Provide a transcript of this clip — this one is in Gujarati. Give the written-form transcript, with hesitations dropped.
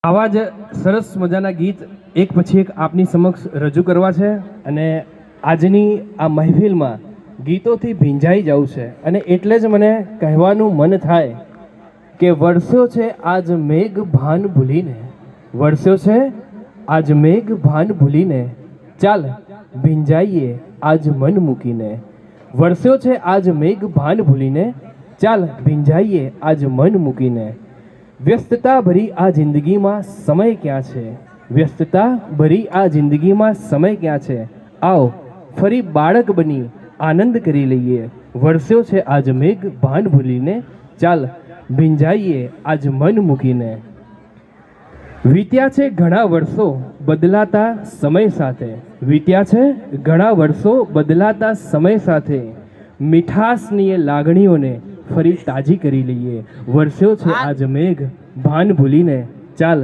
આવા જ સરસ મજાના ગીત એક પછી એક આપની સમક્ષ રજૂ કરવા છે અને આજની આ મહેફિલમાં ગીતોથી ભીંજાઈ જવું છે અને એટલે જ મને કહેવાનું મન થાય કે વરસ્યો છે આજ મેઘ ભાન ભૂલીને, વરસ્યો છે આજ મેઘ ભાન ભૂલીને, ચાલ ભીંજાઈએ આજ મન મૂકીને. વરસ્યો છે આજ મેઘ ભાન ભૂલીને, ચાલ ભીંજાઈએ આજ મન મૂકીને. વ્યસ્તતા ભરી આ જિંદગીમાં સમય ક્યાં છે, વ્યસ્તતા ભરી આ જિંદગીમાં સમય ક્યાં છે. આવો ફરી બાળક બની આનંદ કરી લઈએ. વરસ્યો છે આજ મેઘ ભાન ભૂલીને, ચાલ ભીંજાઈએ આજ મન મૂકીને. વીત્યા છે ઘણા વર્ષો બદલાતા સમય સાથે, વીત્યા છે ઘણા વર્ષો બદલાતા સમય સાથે. મીઠાશની એ લાગણીઓને ફરી તાજી કરી લઈએ. વરસ્યો છે આજ મેઘ ભાન ભૂલીને, ચાલ